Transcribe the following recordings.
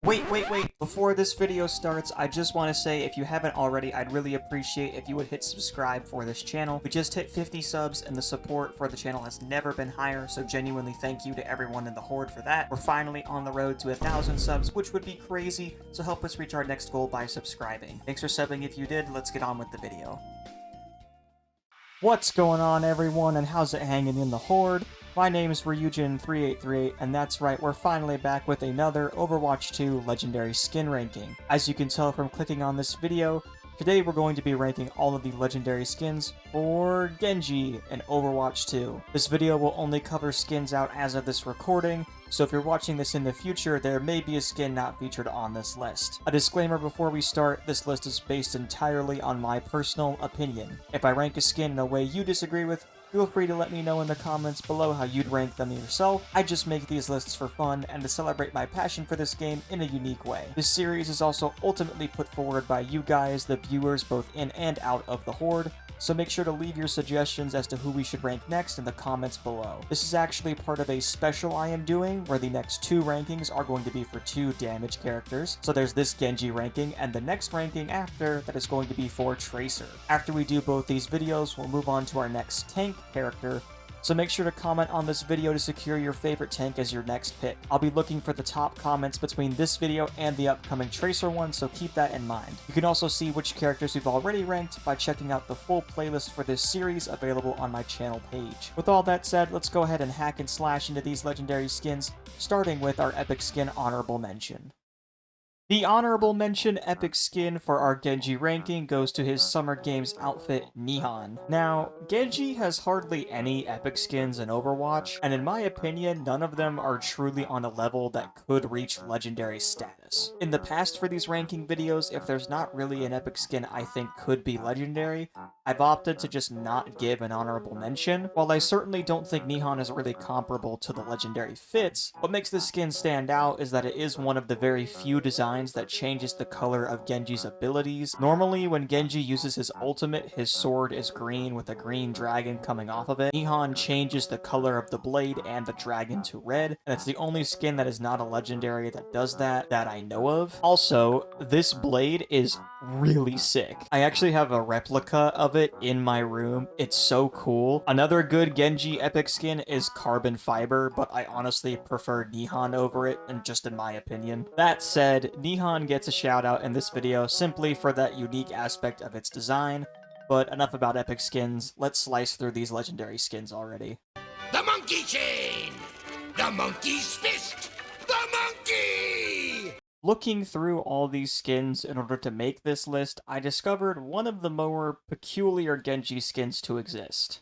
Wait. Before this video starts, I just want to say, if you haven't already, I'd really appreciate if you would hit subscribe for this channel. We just hit 50 subs, and the support for the channel has never been higher, so genuinely thank you to everyone in the Horde for that. We're finally on the road to 1,000 subs, which would be crazy, so help us reach our next goal by subscribing. Thanks for subbing if you did. Let's get on with the video. What's going on, everyone, and how's it hanging in the Horde? My name is Ryujin3838, and that's right, we're finally back with another Overwatch 2 Legendary Skin ranking. As you can tell from clicking on this video, today we're going to be ranking all of the Legendary skins for Genji in Overwatch 2. This video will only cover skins out as of this recording, so if you're watching this in the future, there may be a skin not featured on this list. A disclaimer before we start, this list is based entirely on my personal opinion. If I rank a skin in a way you disagree with, feel free to let me know in the comments below how you'd rank them yourself. I just make these lists for fun and to celebrate my passion for this game in a unique way. This series is also ultimately put forward by you guys, the viewers both in and out of the Horde, so make sure to leave your suggestions as to who we should rank next in the comments below. This is actually part of a special I am doing, where the next two rankings are going to be for two damage characters. So there's this Genji ranking, and the next ranking after that is going to be for Tracer. After we do both these videos, we'll move on to our next tank character, so make sure to comment on this video to secure your favorite tank as your next pick. I'll be looking for the top comments between this video and the upcoming Tracer one, so keep that in mind. You can also see which characters we've already ranked by checking out the full playlist for this series available on my channel page. With all that said, let's go ahead and hack and slash into these legendary skins, starting with our epic skin honorable mention. The honorable mention epic skin for our Genji ranking goes to his Summer Games outfit, Nihon. Now, Genji has hardly any epic skins in Overwatch, and in my opinion, none of them are truly on a level that could reach legendary status. In the past for these ranking videos, if there's not really an epic skin I think could be legendary, I've opted to just not give an honorable mention. While I certainly don't think Nihon is really comparable to the legendary fits, what makes this skin stand out is that it is one of the very few designs that changes the color of Genji's abilities. Normally, when Genji uses his ultimate, his sword is green with a green dragon coming off of it. Nihon changes the color of the blade and the dragon to red, and it's the only skin that is not a legendary that does that I know of. Also, this blade is really sick. I actually have a replica of it in my room. It's so cool. Another good Genji epic skin is Carbon Fiber, but I honestly prefer Nihon over it, and just in my opinion. That said, Nihon gets a shout out in this video simply for that unique aspect of its design, but enough about epic skins, let's slice through these legendary skins already. The monkey chain! The monkey's fist! The monkey! Looking through all these skins in order to make this list, I discovered one of the more peculiar Genji skins to exist.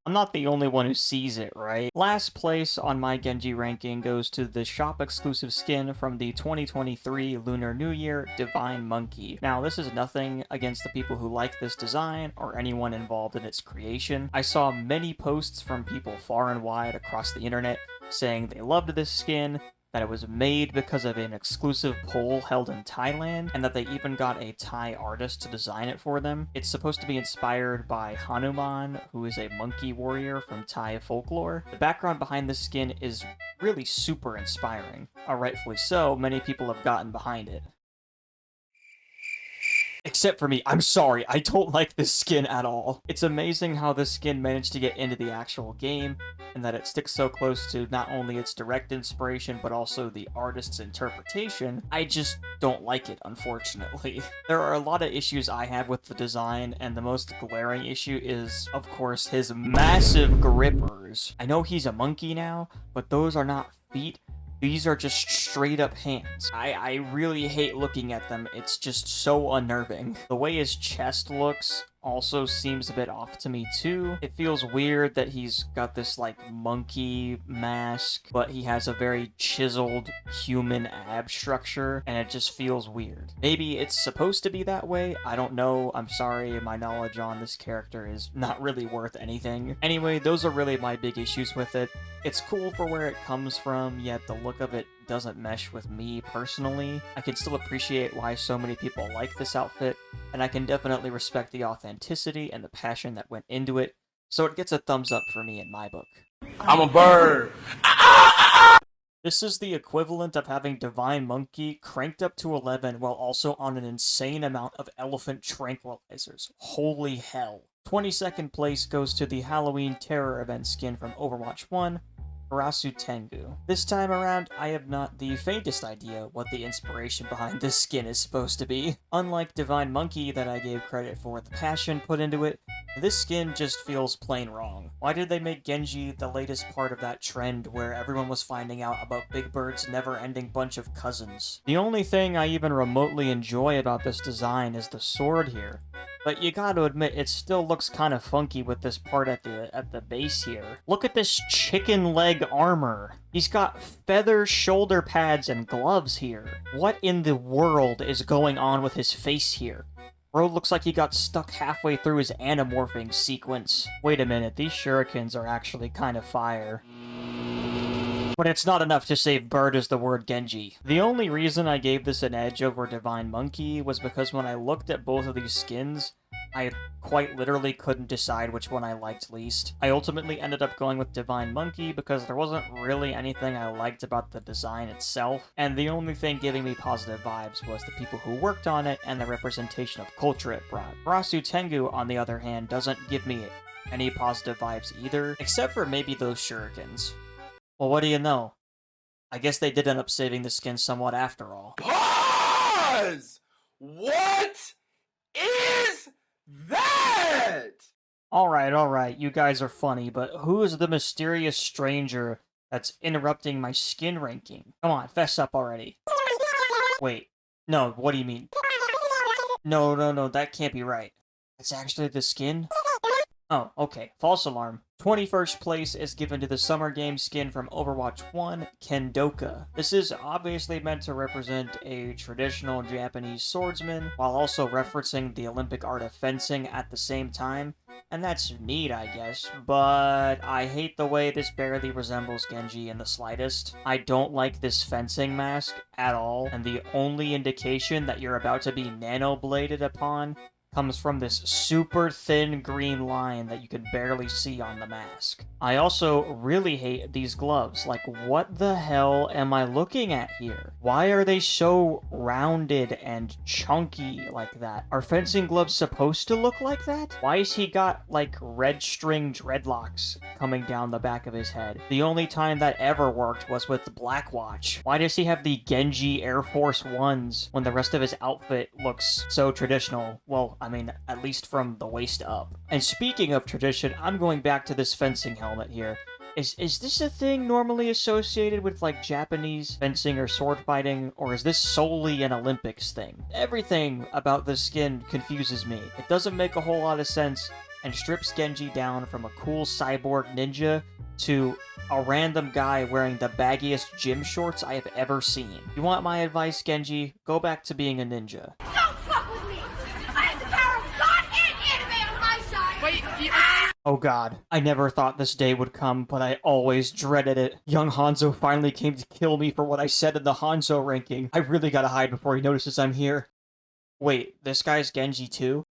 I'm not the only one who sees it, right? Last place on my Genji ranking goes to the shop-exclusive skin from the 2023 Lunar New Year, Divine Monkey. Now, this is nothing against the people who like this design or anyone involved in its creation. I saw many posts from people far and wide across the internet saying they loved this skin, that it was made because of an exclusive poll held in Thailand, and that they even got a Thai artist to design it for them. It's supposed to be inspired by Hanuman, who is a monkey warrior from Thai folklore. The background behind this skin is really super inspiring. Rightfully so, many people have gotten behind it. Except for me. I'm sorry, I don't like this skin at all. It's amazing how this skin managed to get into the actual game, and that it sticks so close to not only its direct inspiration, but also the artist's interpretation. I just don't like it, unfortunately. There are a lot of issues I have with the design, and the most glaring issue is, of course, his massive grippers. I know he's a monkey now, but those are not feet. These are just straight up hands. I really hate looking at them. It's just so unnerving. The way his chest looks also seems a bit off to me too. It feels weird that he's got this like monkey mask, but he has a very chiseled human ab structure, and it just feels weird. Maybe it's supposed to be that way, I don't know. I'm sorry, my knowledge on this character is not really worth anything. Anyway, those are really my big issues with it. It's cool for where it comes from, yet the look of it doesn't mesh with me personally. I can still appreciate why so many people like this outfit, and I can definitely respect the authenticity and the passion that went into it, so it gets a thumbs up for me in my book. I'm a bird. This is the equivalent of having Divine Monkey cranked up to 11 while also on an insane amount of elephant tranquilizers. Holy hell. 22nd place goes to the Halloween Terror event skin from Overwatch 1, Arasu Tengu. This time around, I have not the faintest idea what the inspiration behind this skin is supposed to be. Unlike Divine Monkey that I gave credit for the passion put into it, this skin just feels plain wrong. Why did they make Genji the latest part of that trend where everyone was finding out about Big Bird's never-ending bunch of cousins? The only thing I even remotely enjoy about this design is the sword here, but you gotta admit it still looks kind of funky with this part at the base here. Look at this chicken leg armor. He's got feather shoulder pads and gloves here. What in the world is going on with his face here? Bro looks like he got stuck halfway through his anamorphing sequence. Wait a minute, these shurikens are actually kind of fire. But it's not enough to save Bird as the word Genji. The only reason I gave this an edge over Divine Monkey was because when I looked at both of these skins, I quite literally couldn't decide which one I liked least. I ultimately ended up going with Divine Monkey because there wasn't really anything I liked about the design itself, and the only thing giving me positive vibes was the people who worked on it and the representation of culture it brought. Arasu Tengu, on the other hand, doesn't give me any positive vibes either, except for maybe those shurikens. Well, what do you know? I guess they did end up saving the skin somewhat after all. Pause! What is that? Alright, you guys are funny, but who is the mysterious stranger that's interrupting my skin ranking? Come on, fess up already. Wait, no, what do you mean? No, that can't be right. It's actually the skin? Oh, okay, false alarm. 21st place is given to the Summer Game skin from Overwatch 1, Kendoka. This is obviously meant to represent a traditional Japanese swordsman, while also referencing the Olympic art of fencing at the same time, and that's neat, I guess, but I hate the way this barely resembles Genji in the slightest. I don't like this fencing mask at all, and the only indication that you're about to be nano-bladed upon comes from this super thin green line that you can barely see on the mask. I also really hate these gloves. Like, what the hell am I looking at here? Why are they so rounded and chunky like that? Are fencing gloves supposed to look like that? Why has he got, like, red string dreadlocks coming down the back of his head? The only time that ever worked was with Blackwatch. Why does he have the Genji Air Force Ones when the rest of his outfit looks so traditional? Well, I mean, at least from the waist up. And speaking of tradition, I'm going back to this fencing helmet here. Is this a thing normally associated with, like, Japanese fencing or sword fighting, or is this solely an Olympics thing? Everything about this skin confuses me. It doesn't make a whole lot of sense, and strips Genji down from a cool cyborg ninja to a random guy wearing the baggiest gym shorts I have ever seen. You want my advice, Genji? Go back to being a ninja. Oh god, I never thought this day would come, but I always dreaded it. Young Hanzo finally came to kill me for what I said in the Hanzo ranking. I really gotta hide before he notices I'm here. Wait, this guy's Genji too?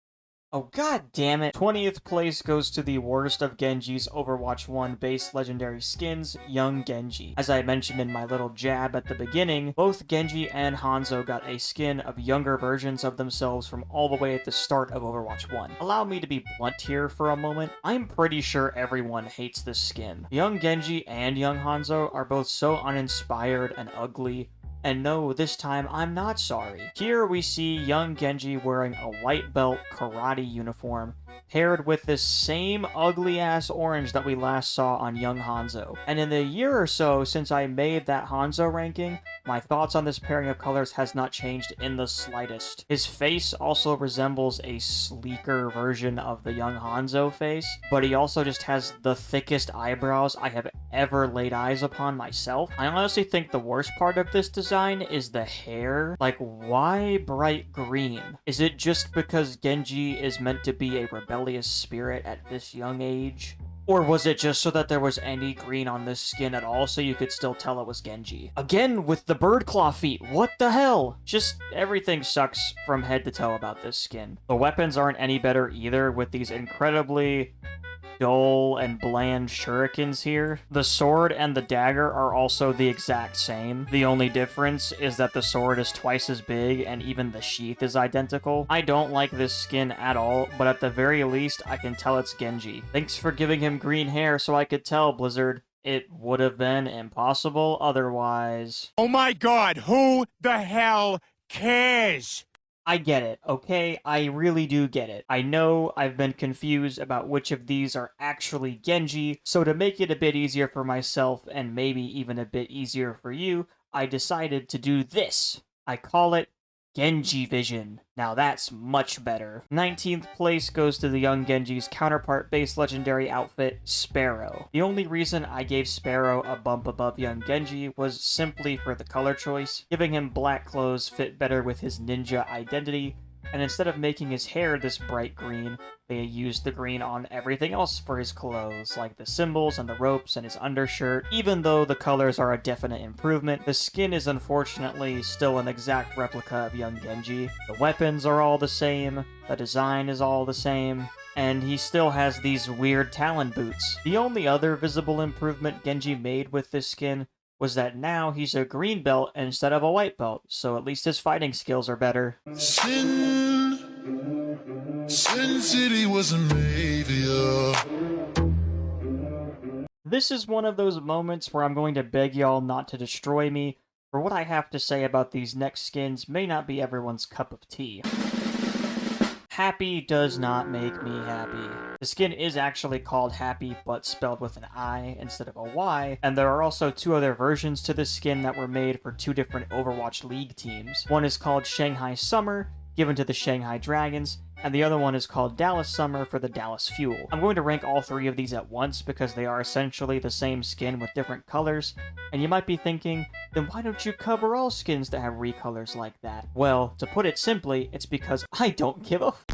Oh god damn it. 20th place goes to the worst of Genji's Overwatch 1 base legendary skins, Young Genji. As I mentioned in my little jab at the beginning, both Genji and Hanzo got a skin of younger versions of themselves from all the way at the start of Overwatch 1. Allow me to be blunt here for a moment. I'm pretty sure everyone hates this skin. Young Genji and Young Hanzo are both so uninspired and ugly. And no, this time I'm not sorry. Here we see young Genji wearing a white belt karate uniform, paired with this same ugly-ass orange that we last saw on young Hanzo. And in the year or so since I made that Hanzo ranking, my thoughts on this pairing of colors has not changed in the slightest. His face also resembles a sleeker version of the young Hanzo face, but he also just has the thickest eyebrows I have ever laid eyes upon myself. I honestly think the worst part of this design is the hair. Like, why bright green? Is it just because Genji is meant to be a rebellious spirit at this young age? Or was it just so that there was any green on this skin at all so you could still tell it was Genji? Again, with the bird claw feet, what the hell? Just everything sucks from head to toe about this skin. The weapons aren't any better either, with these incredibly dull and bland shurikens here. The sword and the dagger are also the exact same. The only difference is that the sword is twice as big and even the sheath is identical. I don't like this skin at all, but at the very least, I can tell it's Genji. Thanks for giving him green hair so I could tell, Blizzard. It would have been impossible otherwise. Oh my god, who the hell cares? I get it, okay? I really do get it. I know I've been confused about which of these are actually Genji, so to make it a bit easier for myself, and maybe even a bit easier for you, I decided to do this. I call it Genji Vision. Now that's much better. 19th place goes to the young Genji's counterpart base legendary outfit, Sparrow. The only reason I gave Sparrow a bump above young Genji was simply for the color choice. Giving him black clothes fit better with his ninja identity, and instead of making his hair this bright green, they used the green on everything else for his clothes, like the symbols and the ropes and his undershirt. Even though the colors are a definite improvement, the skin is unfortunately still an exact replica of young Genji. The weapons are all the same, the design is all the same, and he still has these weird Talon boots. The only other visible improvement Genji made with this skin was that now he's a green belt instead of a white belt, so at least his fighting skills are better. Sin City wasn't made for you. This is one of those moments where I'm going to beg y'all not to destroy me, for what I have to say about these next skins may not be everyone's cup of tea. Happy does not make me happy. The skin is actually called Happy, but spelled with an I instead of a Y, and there are also two other versions to this skin that were made for two different Overwatch League teams. One is called Shanghai Summer, given to the Shanghai Dragons, and the other one is called Dallas Summer for the Dallas Fuel. I'm going to rank all three of these at once because they are essentially the same skin with different colors, and you might be thinking, then why don't you cover all skins that have recolors like that? Well, to put it simply, it's because I don't give a f***.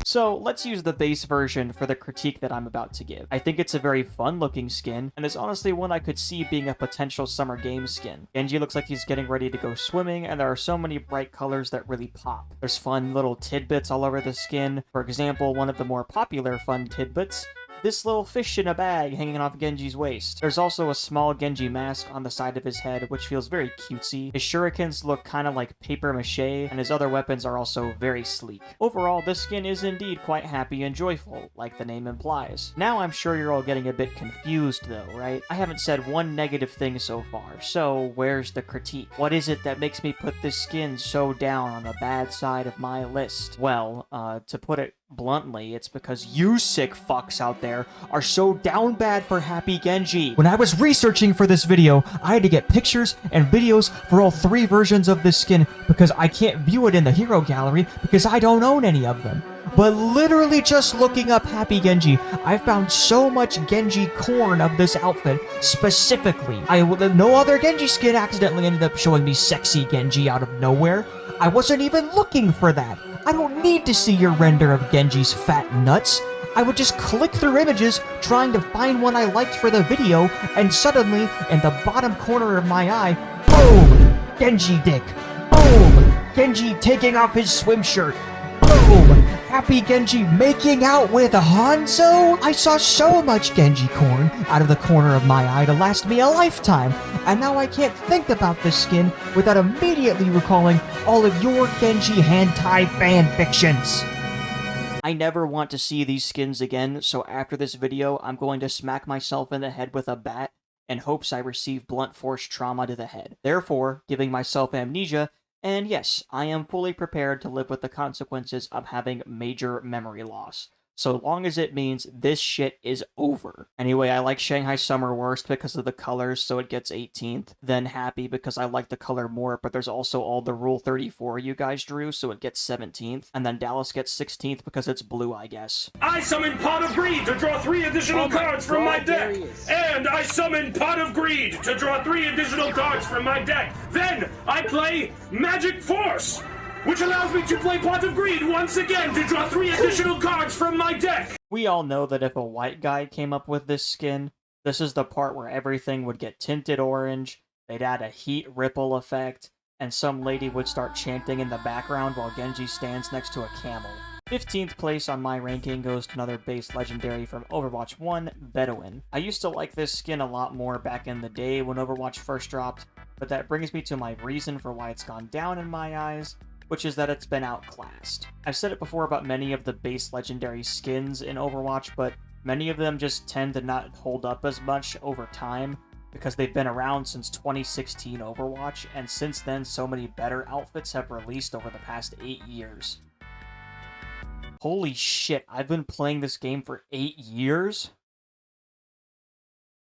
So let's use the base version for the critique that I'm about to give. I think it's a very fun looking skin, and it's honestly one I could see being a potential summer game skin. Genji looks like he's getting ready to go swimming, and there are so many bright colors that really pop. There's fun little tidbits all over the skin. For example, one of the more popular fun tidbits, this little fish in a bag hanging off Genji's waist. There's also a small Genji mask on the side of his head, which feels very cutesy. His shurikens look kind of like paper mache, and his other weapons are also very sleek. Overall, this skin is indeed quite happy and joyful, like the name implies. Now I'm sure you're all getting a bit confused though, right? I haven't said one negative thing so far, so where's the critique? What is it that makes me put this skin so down on the bad side of my list? Well, to put it bluntly, it's because you sick fucks out there are so down bad for Happy Genji. When I was researching for this video, I had to get pictures and videos for all three versions of this skin because I can't view it in the hero gallery because I don't own any of them. But literally just looking up Happy Genji, I found so much Genji corn of this outfit specifically. No other Genji skin accidentally ended up showing me sexy Genji out of nowhere. I wasn't even looking for that. I don't need to see your render of Genji's fat nuts. I would just click through images trying to find one I liked for the video, and suddenly, in the bottom corner of my eye, boom! Genji dick. Boom! Genji taking off his swim shirt. Boom! Happy Genji making out with Hanzo? I saw so much Genji corn out of the corner of my eye to last me a lifetime, and now I can't think about this skin without immediately recalling all of your Genji hentai fan fictions. I never want to see these skins again, so after this video, I'm going to smack myself in the head with a bat in hopes I receive blunt force trauma to the head, therefore giving myself amnesia. And yes, I am fully prepared to live with the consequences of having major memory loss, so long as it means this shit is over. Anyway, I like Shanghai Summer worst because of the colors, so it gets 18th. Then Happy because I like the color more, but there's also all the Rule 34 you guys drew, so it gets 17th. And then Dallas gets 16th because it's blue, I guess. I summon Pot of Greed to draw 3 additional cards from my deck. And I summon Pot of Greed to draw 3 additional cards from my deck. Then I play Magic Force, which allows me to play Pot of Greed once again to draw 3 additional cards from my deck. We all know that if a white guy came up with this skin, this is the part where everything would get tinted orange, they'd add a heat ripple effect, and some lady would start chanting in the background while Genji stands next to a camel. 15th place on my ranking goes to another base legendary from Overwatch 1, Bedouin. I used to like this skin a lot more back in the day when Overwatch first dropped, but that brings me to my reason for why it's gone down in my eyes, which is that it's been outclassed. I've said it before about many of the base legendary skins in Overwatch, but many of them just tend to not hold up as much over time because they've been around since 2016 Overwatch, and since then so many better outfits have released over the past 8 years. Holy shit, I've been playing this game for 8 years?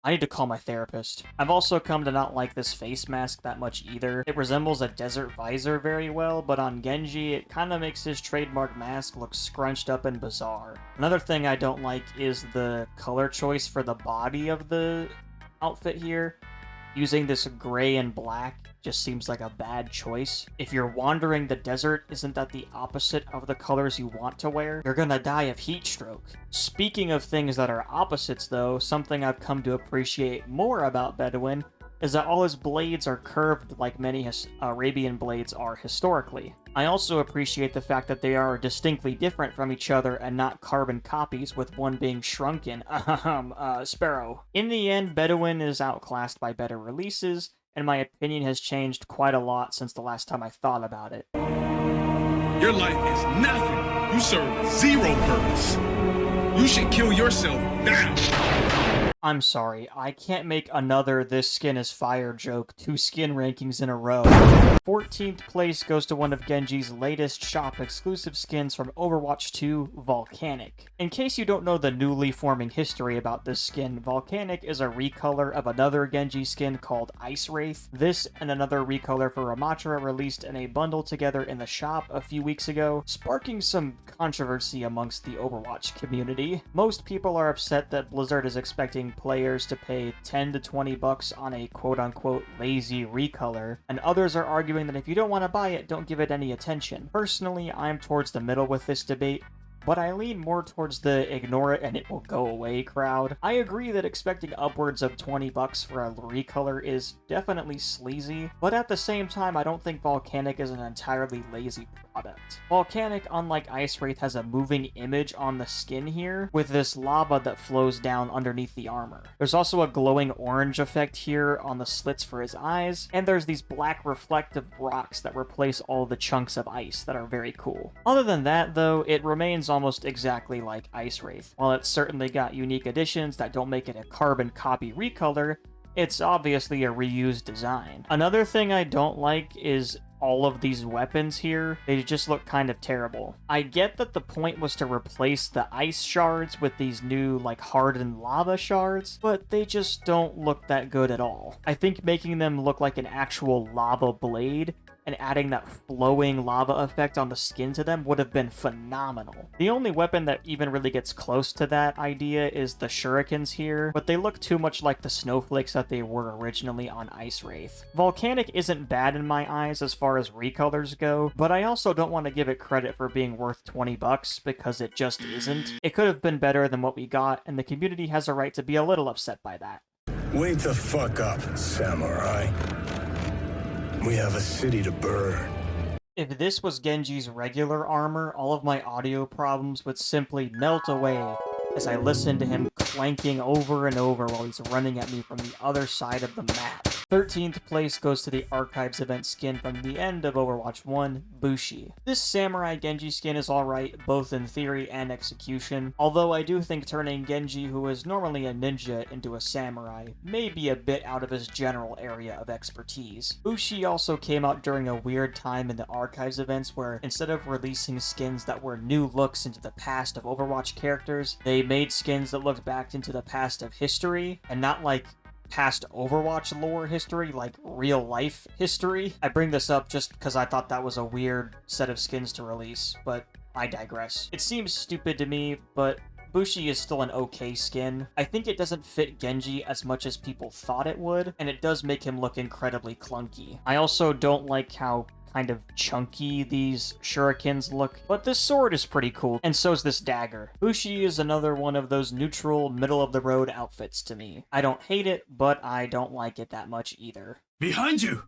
I need to call my therapist. I've also come to not like this face mask that much either. It resembles a desert visor very well, but on Genji, it kind of makes his trademark mask look scrunched up and bizarre. Another thing I don't like is the color choice for the body of the outfit here. Using this gray and black just seems like a bad choice. If you're wandering the desert, isn't that the opposite of the colors you want to wear? You're gonna die of heat stroke. Speaking of things that are opposites though, something I've come to appreciate more about Bedouin is that all his blades are curved like many Arabian blades are historically. I also appreciate the fact that they are distinctly different from each other and not carbon copies, with one being shrunken. Sparrow. In the end, Bedouin is outclassed by better releases, and my opinion has changed quite a lot since the last time I thought about it. Your life is nothing. You serve zero purpose. You should kill yourself now. I'm sorry, I can't make another this skin is fire joke 2 skin rankings in a row. 14th place goes to one of Genji's latest shop exclusive skins from Overwatch 2, Volcanic. In case you don't know the newly forming history about this skin, Volcanic is a recolor of another Genji skin called Ice Wraith. This and another recolor for Ramatra released in a bundle together in the shop a few weeks ago, sparking some controversy amongst the Overwatch community. Most people are upset that Blizzard is expecting players to pay 10 to 20 bucks on a quote-unquote lazy recolor, and others are arguing that if you don't want to buy it, don't give it any attention. Personally, I'm towards the middle with this debate, but I lean more towards the ignore it and it will go away crowd. I agree that expecting upwards of 20 bucks for a recolor is definitely sleazy, but at the same time, I don't think Volcanic is an entirely lazy product. Volcanic, unlike Ice Wraith, has a moving image on the skin here, with this lava that flows down underneath the armor. There's also a glowing orange effect here on the slits for his eyes, and there's these black reflective rocks that replace all the chunks of ice that are very cool. Other than that, though, it remains almost exactly like Ice Wraith. While it's certainly got unique additions that don't make it a carbon copy recolor, it's obviously a reused design. Another thing I don't like is all of these weapons here. They just look kind of terrible. I get that the point was to replace the ice shards with these new, like, hardened lava shards, but they just don't look that good at all. I think making them look like an actual lava blade and adding that flowing lava effect on the skin to them would have been phenomenal. The only weapon that even really gets close to that idea is the shurikens here, but they look too much like the snowflakes that they were originally on Ice Wraith. Volcanic isn't bad in my eyes as far as recolors go, but I also don't want to give it credit for being worth 20 bucks because it just isn't. It could have been better than what we got, and the community has a right to be a little upset by that. Wake the fuck up, samurai. We have a city to burn. If this was Genji's regular armor, all of my audio problems would simply melt away as I listened to him clanking over and over while he's running at me from the other side of the map. 13th place goes to the Archives event skin from the end of Overwatch 1, Bushi. This Samurai Genji skin is alright, both in theory and execution, although I do think turning Genji, who is normally a ninja, into a samurai may be a bit out of his general area of expertise. Bushi also came out during a weird time in the Archives events where, instead of releasing skins that were new looks into the past of Overwatch characters, they made skins that looked back into the past of history, and not like past Overwatch lore history, like real life history. I bring this up just because I thought that was a weird set of skins to release, but I digress. It seems stupid to me, but Bushi is still an okay skin. I think it doesn't fit Genji as much as people thought it would, and it does make him look incredibly clunky. I also don't like how kind of chunky these shurikens look, but this sword is pretty cool, and so's this dagger. Bushi is another one of those neutral, middle-of-the-road outfits to me. I don't hate it, but I don't like it that much either. Behind you!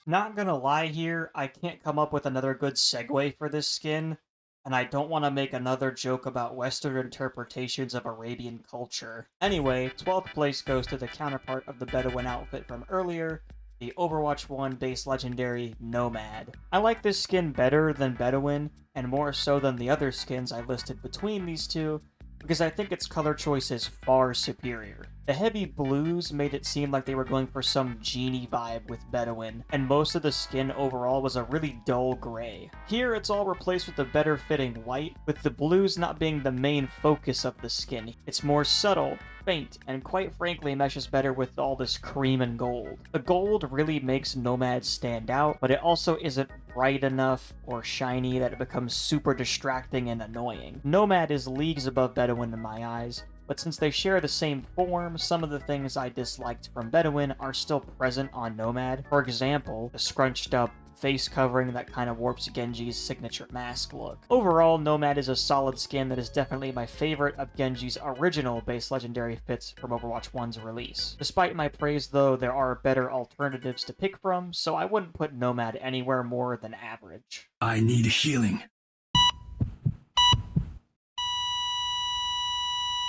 Not gonna lie here, I can't come up with another good segue for this skin, and I don't want to make another joke about Western interpretations of Arabian culture. Anyway, 12th place goes to the counterpart of the Bedouin outfit from earlier, the Overwatch 1 base legendary Nomad. I like this skin better than Bedouin, and more so than the other skins I listed between these two, because I think its color choice is far superior. The heavy blues made it seem like they were going for some genie vibe with Bedouin, and most of the skin overall was a really dull gray. Here it's all replaced with a better fitting white, with the blues not being the main focus of the skin. It's more subtle, faint, and quite frankly meshes better with all this cream and gold. The gold really makes Nomad stand out, but it also isn't bright enough or shiny that it becomes super distracting and annoying. Nomad is leagues above Bedouin in my eyes, but since they share the same form, some of the things I disliked from Bedouin are still present on Nomad. For example, the scrunched up face covering that kind of warps Genji's signature mask look. Overall, Nomad is a solid skin that is definitely my favorite of Genji's original base legendary fits from Overwatch 1's release. Despite my praise though, there are better alternatives to pick from, so I wouldn't put Nomad anywhere more than average. I need healing.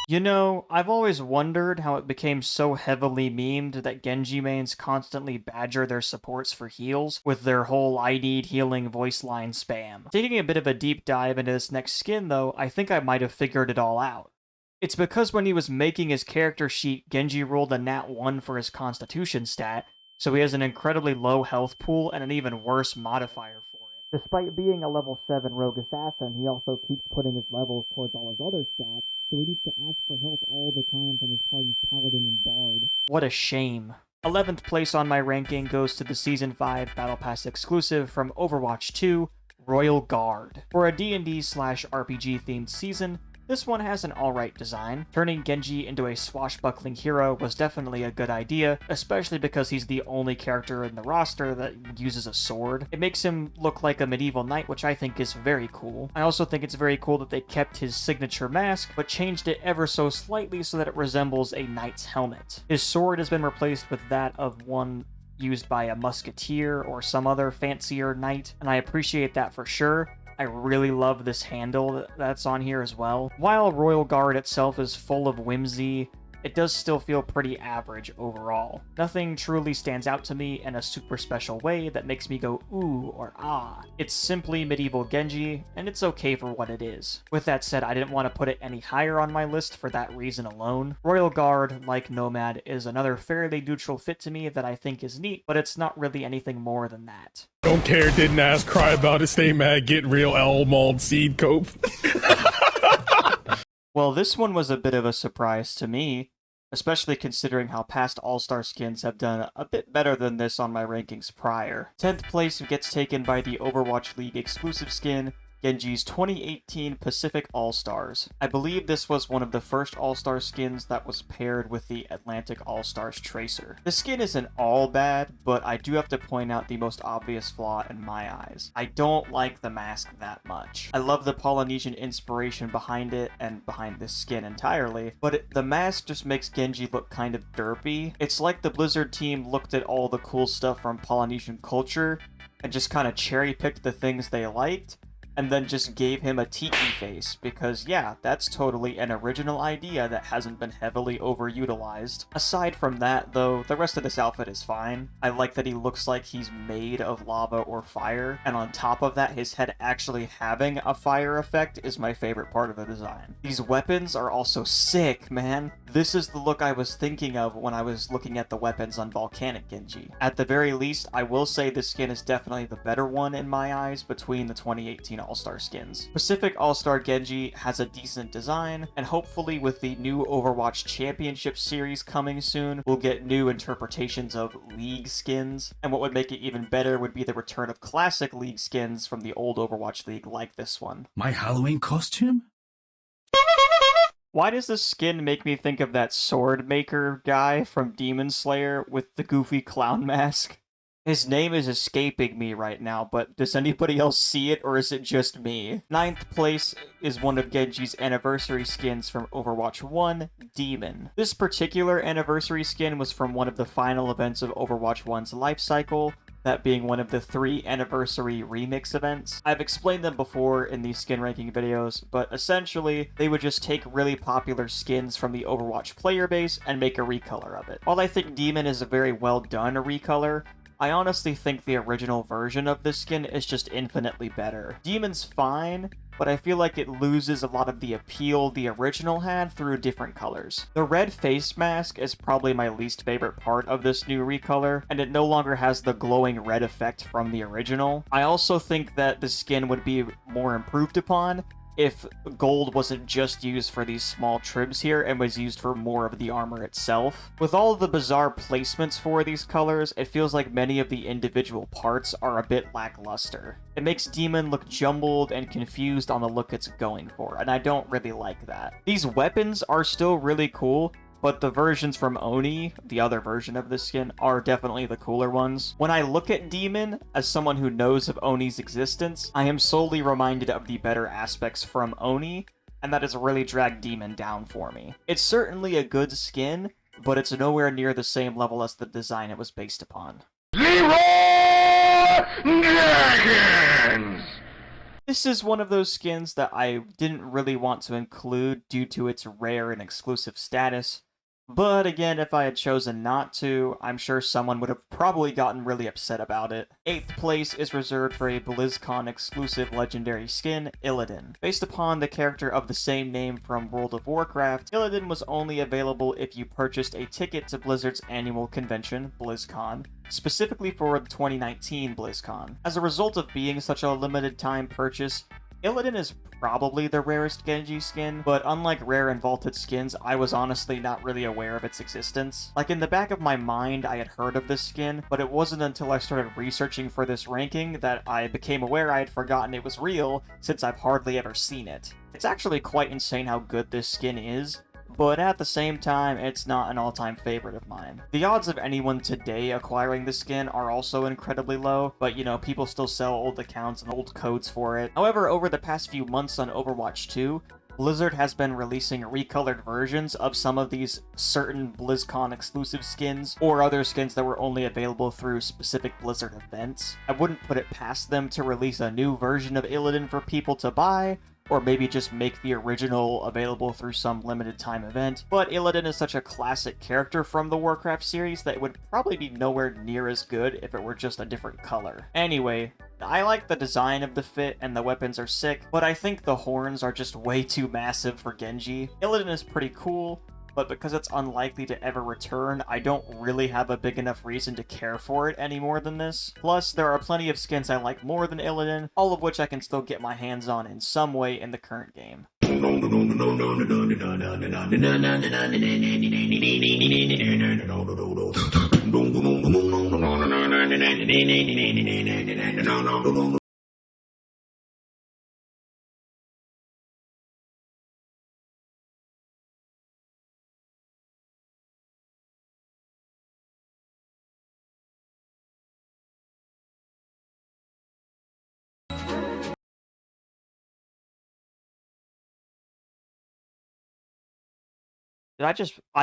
You know, I've always wondered how it became so heavily memed that Genji mains constantly badger their supports for heals with their whole I need healing voice line spam. Taking a bit of a deep dive into this next skin though, I think I might have figured it all out. It's because when he was making his character sheet, Genji rolled a nat 1 for his constitution stat, so he has an incredibly low health pool and an even worse modifier for it. Despite being a level 7 rogue assassin, he also keeps putting his levels towards all his other stats, so he needs to ask for help all the time from his party's paladin and bard. What a shame. 11th place on my ranking goes to the Season 5 Battle Pass exclusive from Overwatch 2, Royal Guard. For a D&D/RPG themed season, this one has an alright design. Turning Genji into a swashbuckling hero was definitely a good idea, especially because he's the only character in the roster that uses a sword. It makes him look like a medieval knight, which I think is very cool. I also think it's very cool that they kept his signature mask, but changed it ever so slightly so that it resembles a knight's helmet. His sword has been replaced with that of one used by a musketeer or some other fancier knight, and I appreciate that for sure. I really love this handle that's on here as well. While Royal Guard itself is full of whimsy, it does still feel pretty average overall. Nothing truly stands out to me in a super special way that makes me go ooh or ah. It's simply medieval Genji, and it's okay for what it is. With that said, I didn't want to put it any higher on my list for that reason alone. Royal Guard, like Nomad, is another fairly neutral fit to me that I think is neat, but it's not really anything more than that. Don't care, didn't ask, cry about it, stay mad, get real, owl mauled seed cope. Well, this one was a bit of a surprise to me, especially considering how past All-Star skins have done a bit better than this on my rankings prior. 10th place gets taken by the Overwatch League exclusive skin, Genji's 2018 Pacific All-Stars. I believe this was one of the first All-Star skins that was paired with the Atlantic All-Stars Tracer. The skin isn't all bad, but I do have to point out the most obvious flaw in my eyes. I don't like the mask that much. I love the Polynesian inspiration behind it and behind this skin entirely, but the mask just makes Genji look kind of derpy. It's like the Blizzard team looked at all the cool stuff from Polynesian culture and just kind of cherry-picked the things they liked, and then just gave him a tiki face, because yeah, that's totally an original idea that hasn't been heavily overutilized. Aside from that, though, the rest of this outfit is fine. I like that he looks like he's made of lava or fire, and on top of that, his head actually having a fire effect is my favorite part of the design. These weapons are also sick, man. This is the look I was thinking of when I was looking at the weapons on Volcanic Genji. At the very least, I will say this skin is definitely the better one in my eyes between the 2018 All-Star skins. Pacific All-Star Genji has a decent design, and hopefully with the new Overwatch Championship series coming soon, we'll get new interpretations of League skins, and what would make it even better would be the return of classic League skins from the old Overwatch League like this one. My Halloween costume? Why does this skin make me think of that sword maker guy from Demon Slayer with the goofy clown mask? His name is escaping me right now, but does anybody else see it, or is it just me? 9th place is one of Genji's anniversary skins from Overwatch 1, Demon. This particular anniversary skin was from one of the final events of Overwatch 1's life cycle, that being one of the 3 anniversary remix events. I've explained them before in these skin ranking videos, but essentially, they would just take really popular skins from the Overwatch player base and make a recolor of it. While I think Demon is a very well done recolor, I honestly think the original version of this skin is just infinitely better. Demon's fine, but I feel like it loses a lot of the appeal the original had through different colors. The red face mask is probably my least favorite part of this new recolor, and it no longer has the glowing red effect from the original. I also think that the skin would be more improved upon if gold wasn't just used for these small trims here and was used for more of the armor itself. With all of the bizarre placements for these colors, it feels like many of the individual parts are a bit lackluster. It makes Demon look jumbled and confused on the look it's going for, and I don't really like that. These weapons are still really cool, but the versions from Oni, the other version of this skin, are definitely the cooler ones. When I look at Demon, as someone who knows of Oni's existence, I am solely reminded of the better aspects from Oni, and that has really dragged Demon down for me. It's certainly a good skin, but it's nowhere near the same level as the design it was based upon. Zero Dragons! This is one of those skins that I didn't really want to include due to its rare and exclusive status. But again, if I had chosen not to, I'm sure someone would have probably gotten really upset about it. 8th place is reserved for a BlizzCon exclusive legendary skin, Illidan. Based upon the character of the same name from World of Warcraft, Illidan was only available if you purchased a ticket to Blizzard's annual convention, BlizzCon, specifically for the 2019 BlizzCon. As a result of being such a limited time purchase, Illidan is probably the rarest Genji skin, but unlike rare and vaulted skins, I was honestly not really aware of its existence. Like, in the back of my mind, I had heard of this skin, but it wasn't until I started researching for this ranking that I became aware I had forgotten it was real, since I've hardly ever seen it. It's actually quite insane how good this skin is, but at the same time, it's not an all-time favorite of mine. The odds of anyone today acquiring the skin are also incredibly low, but you know, people still sell old accounts and old codes for it. However, over the past few months on Overwatch 2, Blizzard has been releasing recolored versions of some of these certain BlizzCon exclusive skins, or other skins that were only available through specific Blizzard events. I wouldn't put it past them to release a new version of Illidan for people to buy, or maybe just make the original available through some limited time event, but Illidan is such a classic character from the Warcraft series that it would probably be nowhere near as good if it were just a different color. Anyway, I like the design of the fit and the weapons are sick, but I think the horns are just way too massive for Genji. Illidan is pretty cool, but because it's unlikely to ever return, I don't really have a big enough reason to care for it any more than this. Plus, there are plenty of skins I like more than Illidan, all of which I can still get my hands on in some way in the current game. I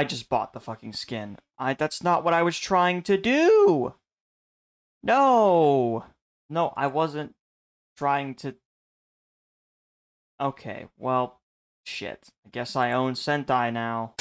just bought the fucking skin. That's not what I was trying to do! No! No, I wasn't trying to... Okay, well, shit. I guess I own Sentai now.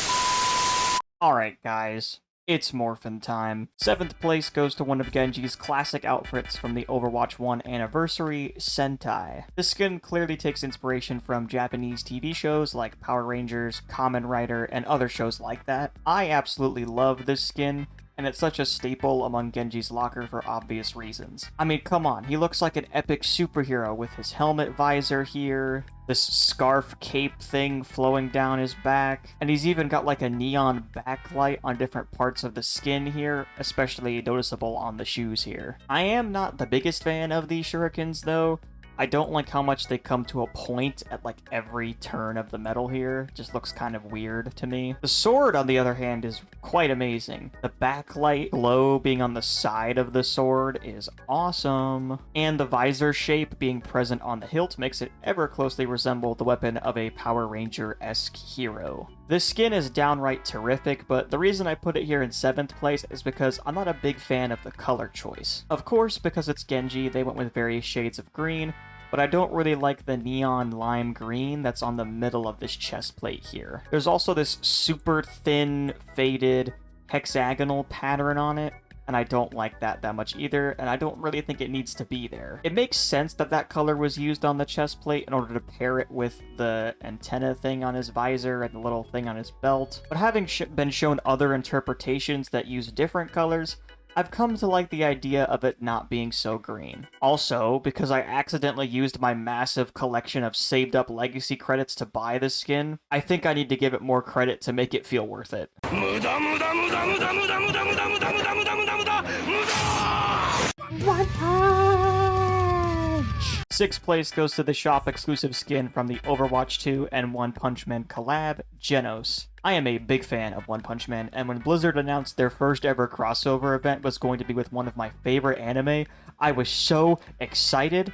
Alright, guys. It's Morphin time. 7th place goes to one of Genji's classic outfits from the Overwatch 1 anniversary, Sentai. This skin clearly takes inspiration from Japanese TV shows like Power Rangers, Kamen Rider, and other shows like that. I absolutely love this skin, and it's such a staple among Genji's locker for obvious reasons. I mean, come on, he looks like an epic superhero with his helmet visor here, this scarf cape thing flowing down his back, and he's even got like a neon backlight on different parts of the skin here, especially noticeable on the shoes here. I am not the biggest fan of these shurikens though, I don't like how much they come to a point at like every turn of the metal here. Just looks kind of weird to me. The sword, on the other hand, is quite amazing. The backlight glow being on the side of the sword is awesome. And the visor shape being present on the hilt makes it ever closely resemble the weapon of a Power Ranger-esque hero. This skin is downright terrific, but the reason I put it here in 7th place is because I'm not a big fan of the color choice. Of course, because it's Genji, they went with various shades of green, but I don't really like the neon lime green that's on the middle of this chest plate here. There's also this super thin, faded, hexagonal pattern on it, and I don't like that much either, and I don't really think it needs to be there. It makes sense that that color was used on the chest plate in order to pair it with the antenna thing on his visor and the little thing on his belt, but having been shown other interpretations that use different colors, I've come to like the idea of it not being so green. Also, because I accidentally used my massive collection of saved up legacy credits to buy this skin, I think I need to give it more credit to make it feel worth it. One Punch! 6th place goes to the shop exclusive skin from the Overwatch 2 and One Punch Man collab, Genos. I am a big fan of One Punch Man, and when Blizzard announced their first ever crossover event was going to be with one of my favorite anime, I was so excited,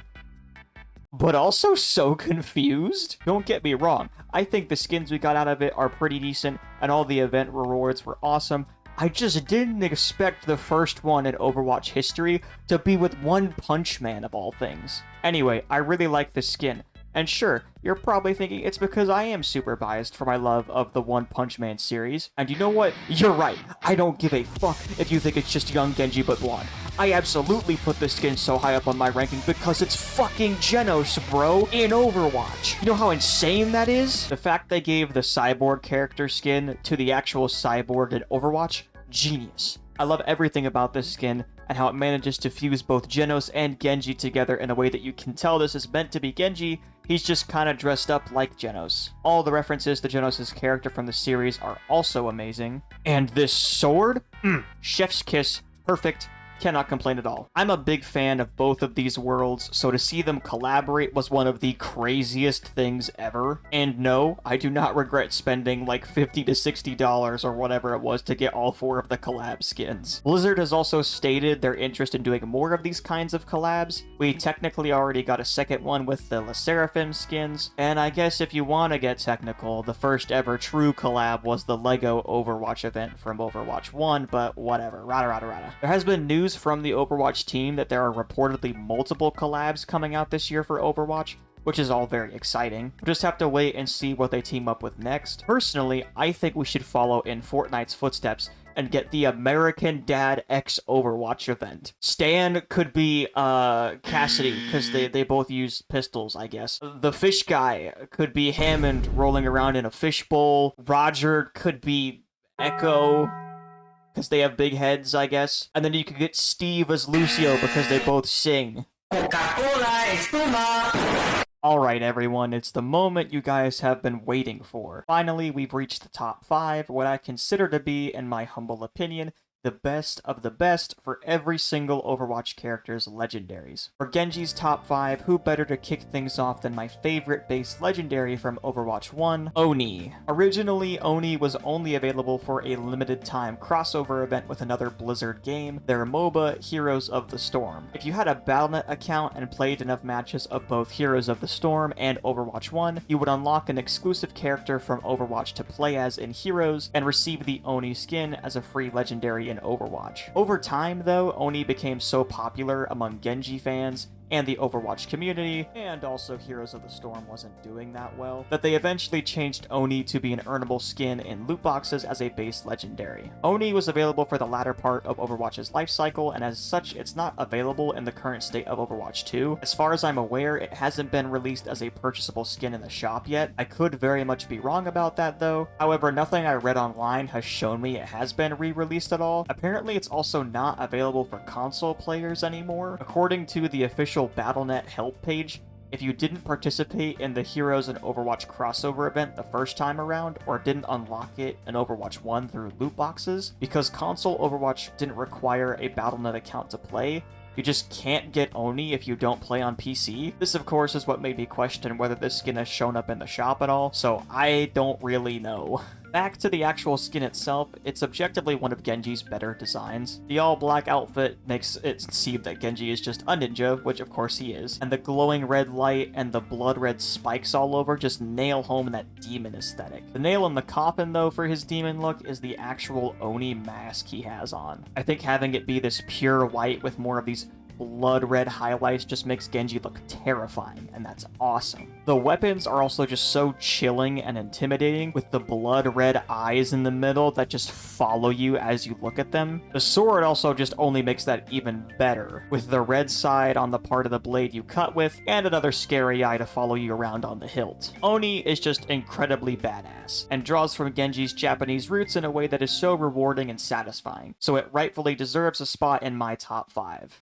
but also so confused. Don't get me wrong, I think the skins we got out of it are pretty decent, and all the event rewards were awesome. I just didn't expect the first one in Overwatch history to be with One Punch Man of all things. Anyway, I really like this skin. And sure, you're probably thinking it's because I am super biased for my love of the One Punch Man series. And you know what? You're right. I don't give a fuck if you think it's just young Genji but blonde. I absolutely put this skin so high up on my ranking because it's fucking Genos, bro, in Overwatch. You know how insane that is? The fact they gave the Cyborg character skin to the actual Cyborg in Overwatch, genius. I love everything about this skin and how it manages to fuse both Genos and Genji together in a way that you can tell this is meant to be Genji. He's just kind of dressed up like Genos. All the references to Genos' character from the series are also amazing. And this sword? Chef's kiss. Perfect. Cannot complain at all. I'm a big fan of both of these worlds, so to see them collaborate was one of the craziest things ever. And no, I do not regret spending like $50 to $60 or whatever it was to get all 4 of the collab skins. Blizzard has also stated their interest in doing more of these kinds of collabs. We technically already got a second one with the Le Seraphim skins, and I guess if you want to get technical, the first ever true collab was the LEGO Overwatch event from Overwatch 1, but whatever. Rada. There has been news from the Overwatch team that there are reportedly multiple collabs coming out this year for Overwatch, which is all very exciting. We'll just have to wait and see what they team up with next. Personally, I think we should follow in Fortnite's footsteps and get the American Dad X Overwatch event. Stan could be Cassidy, because they both use pistols, I guess. The fish guy could be Hammond rolling around in a fishbowl. Roger could be Echo, because they have big heads, I guess. And then you could get Steve as Lucio because they both sing. Alright everyone, it's the moment you guys have been waiting for. Finally, we've reached the top 5, what I consider to be, in my humble opinion, the best of the best for every single Overwatch character's legendaries. For Genji's top 5, who better to kick things off than my favorite base legendary from Overwatch 1, Oni. Originally, Oni was only available for a limited time crossover event with another Blizzard game, their MOBA, Heroes of the Storm. If you had a Battle.net account and played enough matches of both Heroes of the Storm and Overwatch 1, you would unlock an exclusive character from Overwatch to play as in Heroes and receive the Oni skin as a free legendary in Overwatch. Over time, though, Oni became so popular among Genji fans and the Overwatch community, and also Heroes of the Storm wasn't doing that well, that they eventually changed Oni to be an earnable skin in loot boxes as a base legendary. Oni was available for the latter part of Overwatch's life cycle, and as such, it's not available in the current state of Overwatch 2. As far as I'm aware, it hasn't been released as a purchasable skin in the shop yet. I could very much be wrong about that, though. However, nothing I read online has shown me it has been re-released at all. Apparently, it's also not available for console players anymore. According to the official Battle.net help page, if you didn't participate in the Heroes and Overwatch crossover event the first time around, or didn't unlock it in Overwatch 1 through loot boxes, because console Overwatch didn't require a Battle.net account to play, You just can't get Oni if you don't play on PC. This, of course, is what made me question whether this skin has shown up in the shop at all, so I don't really know. Back to the actual skin itself, it's objectively one of Genji's better designs. The all-black outfit makes it seem that Genji is just a ninja, which of course he is, and the glowing red light and the blood red spikes all over just nail home that demon aesthetic. The nail in the coffin, though, for his demon look is the actual Oni mask he has on. I think having it be this pure white with more of these blood red highlights just makes Genji look terrifying, and that's awesome. The weapons are also just so chilling and intimidating, with the blood red eyes in the middle that just follow you as you look at them. The sword also just only makes that even better, with the red side on the part of the blade you cut with, and another scary eye to follow you around on the hilt. Oni is just incredibly badass, and draws from Genji's Japanese roots in a way that is so rewarding and satisfying, so it rightfully deserves a spot in my top 5.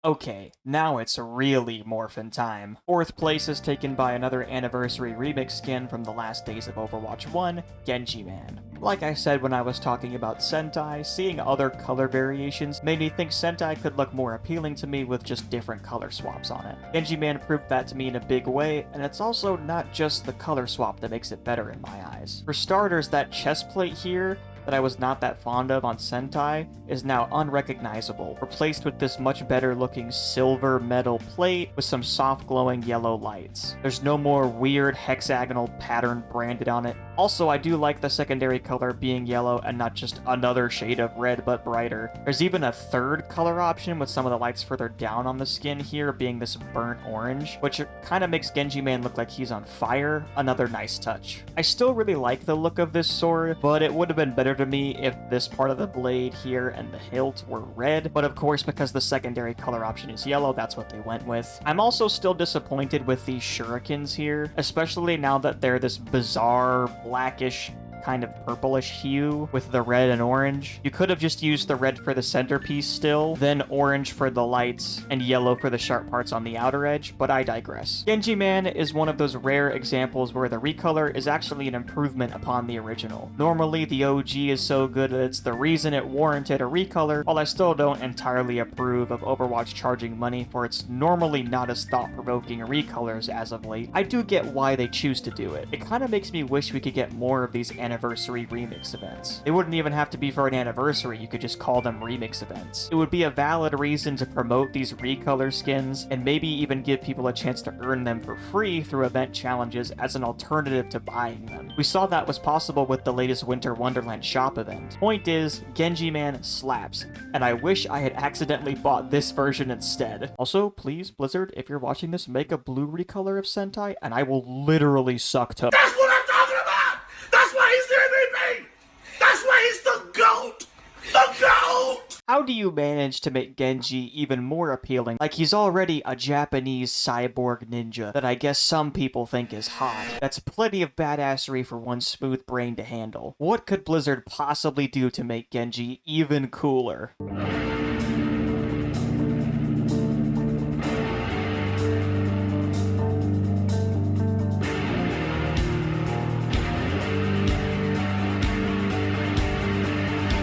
Okay, now it's really morphin' time. 4th place is taken by another anniversary remix skin from the last days of Overwatch 1, Genji Man. Like I said when I was talking about Sentai, seeing other color variations made me think Sentai could look more appealing to me with just different color swaps on it. Genji Man proved that to me in a big way, and it's also not just the color swap that makes it better in my eyes. For starters, that chest plate here that I was not that fond of on Sentai is now unrecognizable, replaced with this much better looking silver metal plate with some soft glowing yellow lights. There's no more weird hexagonal pattern branded on it. Also, I do like the secondary color being yellow and not just another shade of red but brighter. There's even a 3rd color option with some of the lights further down on the skin here being this burnt orange, which kind of makes Genji Man look like he's on fire, another nice touch. I still really like the look of this sword, but it would have been better to me if this part of the blade here and the hilt were red, but of course because the secondary color option is yellow, that's what they went with. I'm also still disappointed with these shurikens here, especially now that they're this bizarre blackish kind of purplish hue with the red and orange. You could have just used the red for the centerpiece still, then orange for the lights, and yellow for the sharp parts on the outer edge, but I digress. Genji Man is one of those rare examples where the recolor is actually an improvement upon the original. Normally, the OG is so good that it's the reason it warranted a recolor, while I still don't entirely approve of Overwatch charging money for its normally not as thought-provoking recolors as of late. I do get why they choose to do it. It kind of makes me wish we could get more of these anniversary remix events. They wouldn't even have to be for an anniversary, you could just call them remix events. It would be a valid reason to promote these recolor skins, and maybe even give people a chance to earn them for free through event challenges as an alternative to buying them. We saw that was possible with the latest Winter Wonderland shop event. Point is, Genji Man slaps, and I wish I had accidentally bought this version instead. Also, please, Blizzard, if you're watching this, make a blue recolor of Sentai, and I will literally suck to— That's what I'm talking about! That's why he's the MVP! That's why he's the GOAT! The GOAT! How do you manage to make Genji even more appealing? Like he's already a Japanese cyborg ninja that I guess some people think is hot. That's plenty of badassery for one smooth brain to handle. What could Blizzard possibly do to make Genji even cooler?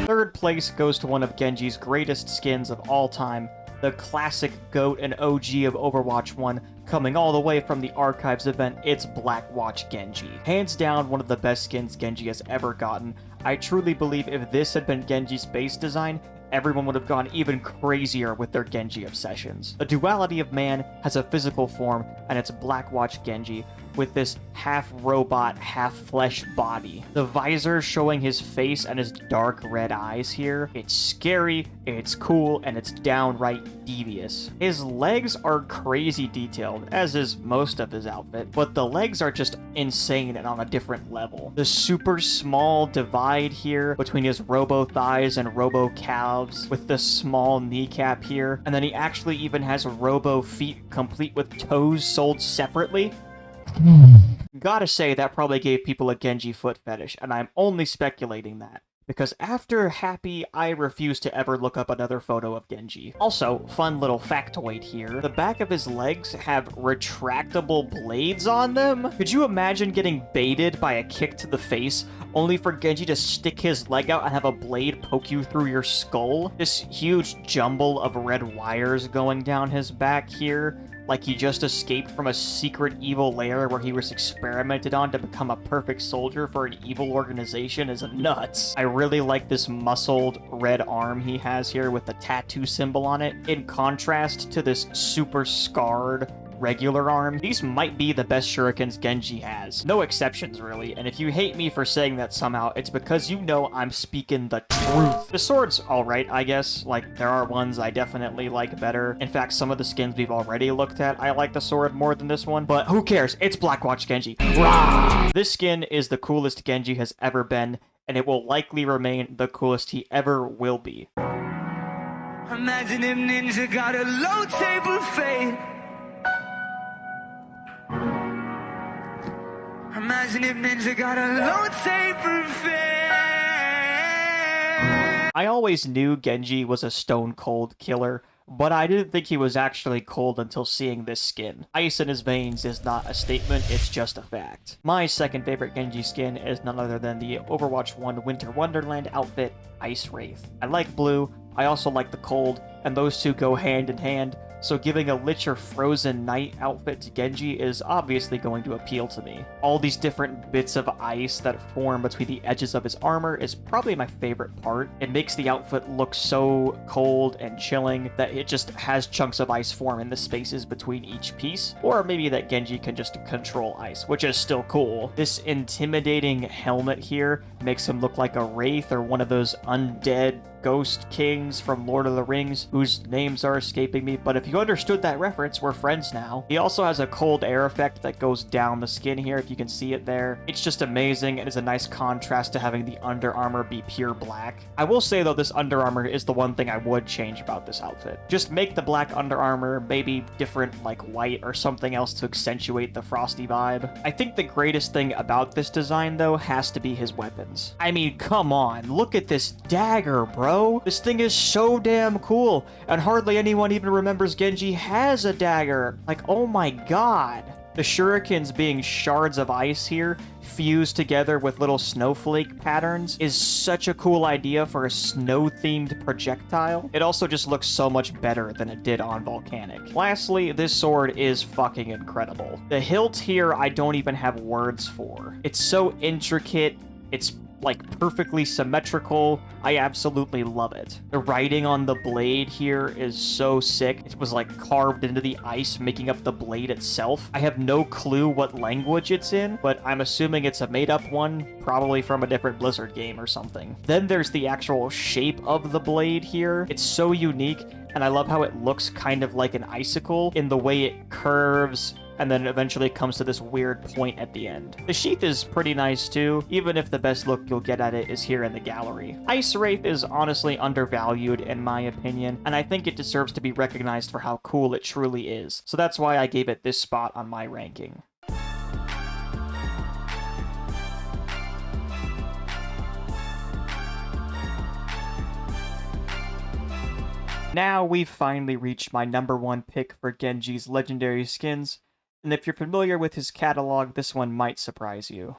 Third place goes to one of Genji's greatest skins of all time, the classic GOAT and OG of Overwatch 1, coming all the way from the Archives event, it's Blackwatch Genji. Hands down, one of the best skins Genji has ever gotten. I truly believe if this had been Genji's base design, everyone would have gone even crazier with their Genji obsessions. The duality of man has a physical form, and it's Blackwatch Genji, with this half-robot, half-flesh body. The visor showing his face and his dark red eyes here. It's scary, it's cool, and it's downright devious. His legs are crazy detailed, as is most of his outfit, but the legs are just insane and on a different level. The super small divide here between his robo-thighs and robo-calves, with the small kneecap here, and then he actually even has robo-feet complete with toes sold separately. Gotta say, that probably gave people a Genji foot fetish, and I'm only speculating that. because after Happy, I refuse to ever look up another photo of Genji. Also, fun little factoid here, the back of his legs have retractable blades on them? Could you imagine getting baited by a kick to the face, only for Genji to stick his leg out and have a blade poke you through your skull? This huge jumble of red wires going down his back here, like he just escaped from a secret evil lair where he was experimented on to become a perfect soldier for an evil organization, is nuts. I really like this muscled red arm he has here with the tattoo symbol on it, in contrast to this super scarred regular arm. These might be the best shurikens Genji has. No exceptions, really, and if you hate me for saying that somehow, it's because you know I'm speaking the truth. The sword's alright, I guess. Like, there are ones I definitely like better. In fact, some of the skins we've already looked at, I like the sword more than this one, but who cares? It's Blackwatch Genji. Rah! This skin is the coolest Genji has ever been, and it will likely remain the coolest he ever will be. Imagine if Ninja got a low table fate. Imagine if Ninja got a low table fate. I always knew Genji was a stone cold killer, but I didn't think he was actually cold until seeing this skin. Ice in his veins is not a statement, it's just a fact. My second favorite Genji skin is none other than the Overwatch 1 Winter Wonderland outfit, Ice Wraith. I like blue, I also like the cold, and those two go hand in hand, so giving a Lich or Frozen Knight outfit to Genji is obviously going to appeal to me. All these different bits of ice that form between the edges of his armor is probably my favorite part. It makes the outfit look so cold and chilling that it just has chunks of ice form in the spaces between each piece, or maybe that Genji can just control ice, which is still cool. This intimidating helmet here makes him look like a wraith or one of those undead ghost kings from Lord of the Rings, whose names are escaping me, but if you understood that reference, we're friends now. He also has a cold air effect that goes down the skin here, if you can see it there. It's just amazing, and is a nice contrast to having the Under Armour be pure black. I will say, though, this Under Armour is the one thing I would change about this outfit. Just make the black Under Armour maybe different, like white or something else to accentuate the frosty vibe. I think the greatest thing about this design, though, has to be his weapons. I mean, come on, look at this dagger, bro. This thing is so damn cool, and hardly anyone even remembers Genji has a dagger. Like, oh my god. The shurikens being shards of ice here, fused together with little snowflake patterns, is such a cool idea for a snow-themed projectile. It also just looks so much better than it did on Volcanic. Lastly, this sword is fucking incredible. The hilt here I don't even have words for. It's so intricate, it's like perfectly symmetrical. I absolutely love it. The writing on the blade here is so sick. It was like carved into the ice, making up the blade itself. I have no clue what language it's in, but I'm assuming it's a made-up one, probably from a different Blizzard game or something. Then there's the actual shape of the blade here. It's so unique, and I love how it looks kind of like an icicle in the way it curves and then eventually comes to this weird point at the end. The sheath is pretty nice too, even if the best look you'll get at it is here in the gallery. Ice Wraith is honestly undervalued in my opinion, and I think it deserves to be recognized for how cool it truly is. So that's why I gave it this spot on my ranking. Now we've finally reached my number one pick for Genji's legendary skins, and if you're familiar with his catalog, this one might surprise you.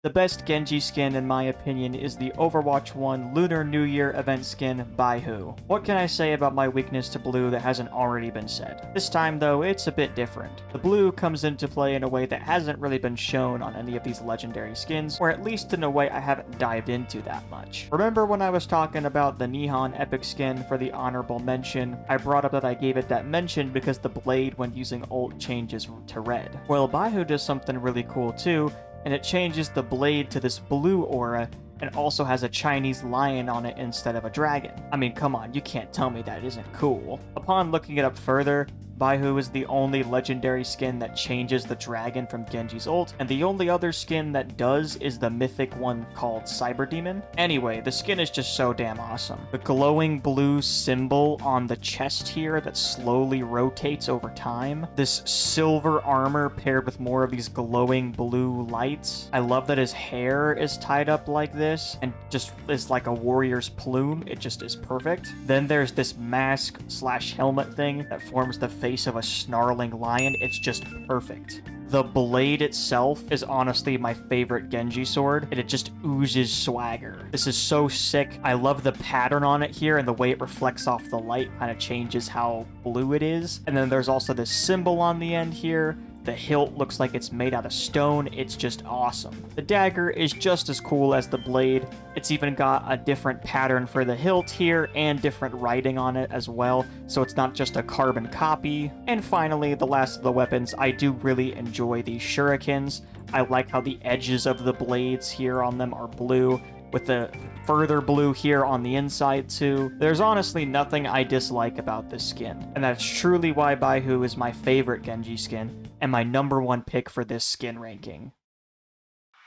The best Genji skin, in my opinion, is the Overwatch 1 Lunar New Year event skin, Baihu. What can I say about my weakness to blue that hasn't already been said? This time, though, it's a bit different. The blue comes into play in a way that hasn't really been shown on any of these legendary skins, or at least in a way I haven't dived into that much. Remember when I was talking about the Nihon Epic skin for the honorable mention? I brought up that I gave it that mention because the blade when using ult changes to red. Well, Baihu does something really cool too, and it changes the blade to this blue aura, and also has a Chinese lion on it instead of a dragon. I mean, come on, you can't tell me that isn't cool. Upon looking it up further, Baihu is the only legendary skin that changes the dragon from Genji's ult, and the only other skin that does is the mythic one called Cyber Demon. Anyway, the skin is just so damn awesome. The glowing blue symbol on the chest here that slowly rotates over time. This silver armor paired with more of these glowing blue lights. I love that his hair is tied up like this and just is like a warrior's plume. It just is perfect. Then there's this mask slash helmet thing that forms the face of a snarling lion. It's just perfect. The blade itself is honestly my favorite Genji sword, and it just oozes swagger. This is so sick. I love the pattern on it here, and the way it reflects off the light kind of changes how blue it is. And then there's also this symbol on the end here. The hilt looks like it's made out of stone. It's just awesome. The dagger is just as cool as the blade. It's even got a different pattern for the hilt here and different writing on it as well, so it's not just a carbon copy. And finally, the last of the weapons, I do really enjoy these shurikens. I like how the edges of the blades here on them are blue, with the further blue here on the inside too. There's honestly nothing I dislike about this skin, and that's truly why Baihu is my favorite Genji skin and my #1 pick for this skin ranking.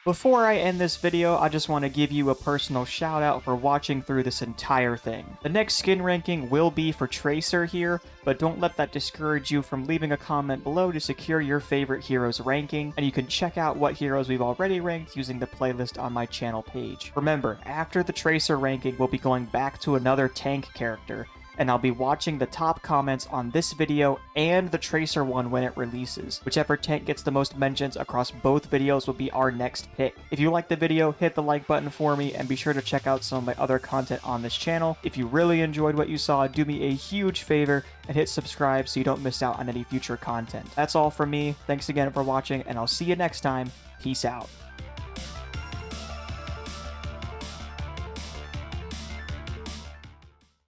Before I end this video, I just want to give you a personal shout out for watching through this entire thing. The next skin ranking will be for Tracer here, but don't let that discourage you from leaving a comment below to secure your favorite heroes ranking, and you can check out what heroes we've already ranked using the playlist on my channel page. Remember, after the Tracer ranking, we'll be going back to another tank character, and I'll be watching the top comments on this video and the Tracer one when it releases. Whichever tank gets the most mentions across both videos will be our next pick. If you liked the video, hit the like button for me, and be sure to check out some of my other content on this channel. If you really enjoyed what you saw, do me a huge favor and hit subscribe so you don't miss out on any future content. That's all from me. Thanks again for watching, and I'll see you next time. Peace out.